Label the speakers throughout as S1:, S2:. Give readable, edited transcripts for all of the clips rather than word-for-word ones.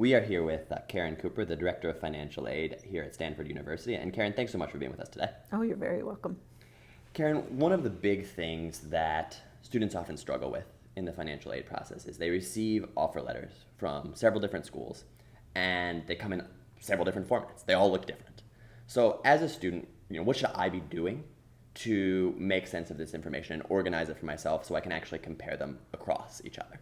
S1: We are here with Karen Cooper, the Director of Financial Aid here at Stanford University. And Karen, thanks so much for being with us today.
S2: Oh, you're very welcome.
S1: Karen, one of the big things that students often struggle with in the financial aid process is they receive offer letters from several different schools, and they come in several different formats. They all look different. So as a student, what should I be doing to make sense of this information and organize it for myself so I can actually compare them across each other?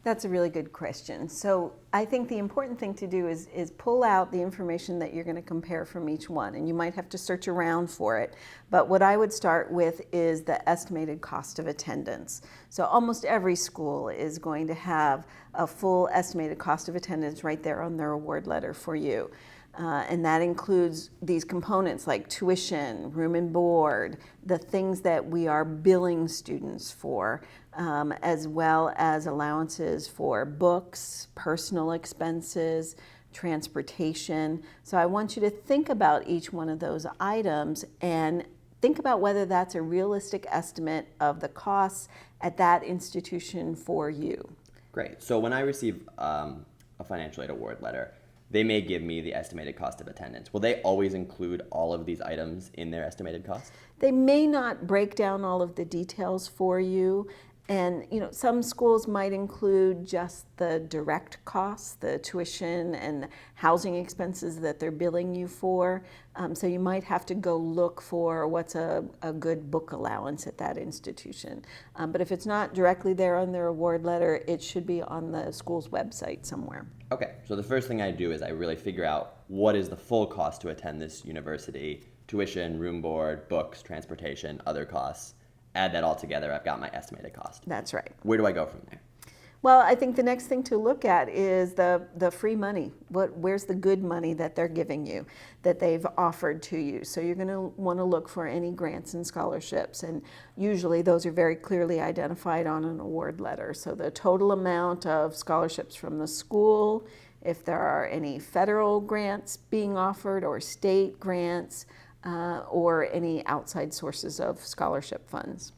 S2: That's a really good question. So I think the important thing to do is pull out the information that you're going to compare from each one. And you might have to search around for it. But what I would start with is the estimated cost of attendance. So almost every school is going to have a full estimated cost of attendance right there on their award letter for you. And that includes these components like tuition, room and board, the things that we are billing students for, as well as allowances for books, personal expenses, transportation. So I want you to think about each one of those items and think about whether that's a realistic estimate of the costs at that institution for you.
S1: Great. So when I receive a financial aid award letter, they may give me the estimated cost of attendance. Will they always include all of these items in their estimated cost?
S2: They may not break down all of the details for you. And some schools might include just the direct costs, the tuition and housing expenses that they're billing you for. So you might have to go look for what's a good book allowance at that institution. But if it's not directly there on their award letter, it should be on the school's website somewhere.
S1: Okay, so the first thing I do is I really figure out what is the full cost to attend this university: tuition, room board, books, transportation, other costs. Add that all together, I've got my estimated cost.
S2: That's right.
S1: Where do I go from there?
S2: Well, I think the next thing to look at is the free money. Where's the good money that they're giving you, that they've offered to you? So you're going to want to look for any grants and scholarships, and usually those are very clearly identified on an award letter. So the total amount of scholarships from the school, if there are any federal grants being offered or state grants, or any outside sources of scholarship funds.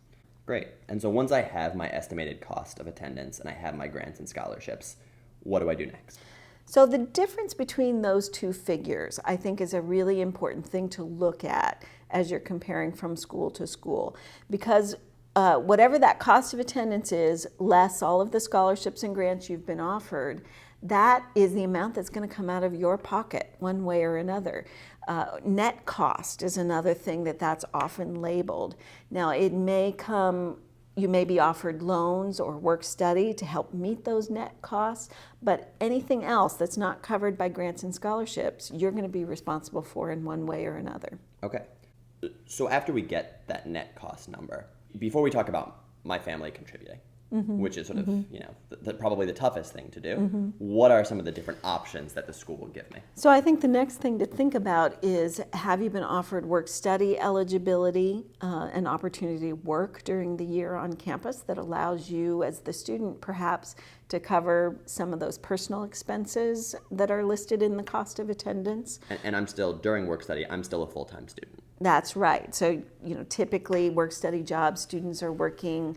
S1: Great. And so once I have my estimated cost of attendance and I have my grants and scholarships, what do I do next?
S2: So the difference between those two figures, I think, is a really important thing to look at as you're comparing from school to school. Because whatever that cost of attendance is, less all of the scholarships and grants you've been offered, that is the amount that's going to come out of your pocket one way or another. Net cost is another thing that's often labeled. Now, it may come, you may be offered loans or work study to help meet those net costs, but anything else that's not covered by grants and scholarships, you're going to be responsible for in one way or another.
S1: Okay. So after we get that net cost number, before we talk about my family contributing, which is sort of, probably the toughest thing to do, what are some of the different options that the school will give me?
S2: So I think the next thing to think about is, have you been offered work study eligibility, an opportunity to work during the year on campus that allows you as the student perhaps to cover some of those personal expenses that are listed in the cost of attendance?
S1: And I'm still, during work study, I'm still a full-time student.
S2: That's right. So, typically work study jobs, students are working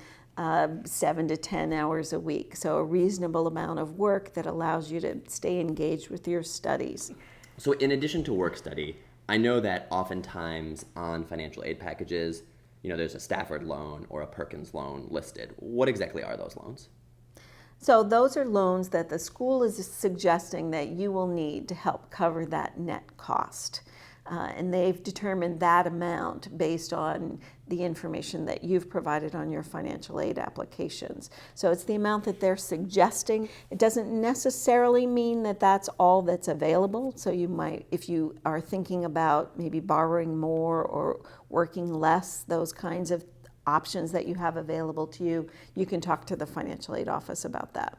S2: 7 to 10 hours a week. So a reasonable amount of work that allows you to stay engaged with your studies.
S1: So in addition to work study, I know that oftentimes on financial aid packages, there's a Stafford loan or a Perkins loan listed. What exactly are those loans?
S2: So those are loans that the school is suggesting that you will need to help cover that net cost. And they've determined that amount based on the information that you've provided on your financial aid applications. So it's the amount that they're suggesting. It doesn't necessarily mean that that's all that's available. So you might, if you are thinking about maybe borrowing more or working less, those kinds of options that you have available to you, you can talk to the financial aid office about that.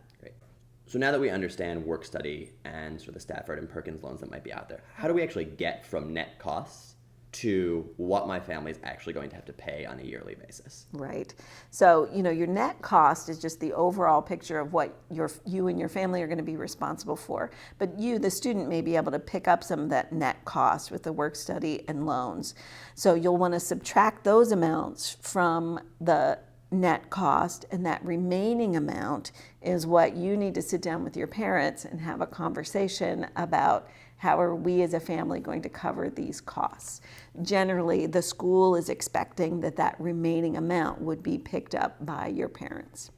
S1: So now that we understand work study and sort of the Stafford and Perkins loans that might be out there, how do we actually get from net costs to what my family is actually going to have to pay on a yearly basis?
S2: Right. So, your net cost is just the overall picture of what you and your family are going to be responsible for. But you, the student, may be able to pick up some of that net cost with the work study and loans. So you'll want to subtract those amounts from the net cost, and that remaining amount is what you need to sit down with your parents and have a conversation about how are we as a family going to cover these costs. Generally, the school is expecting that that remaining amount would be picked up by your parents.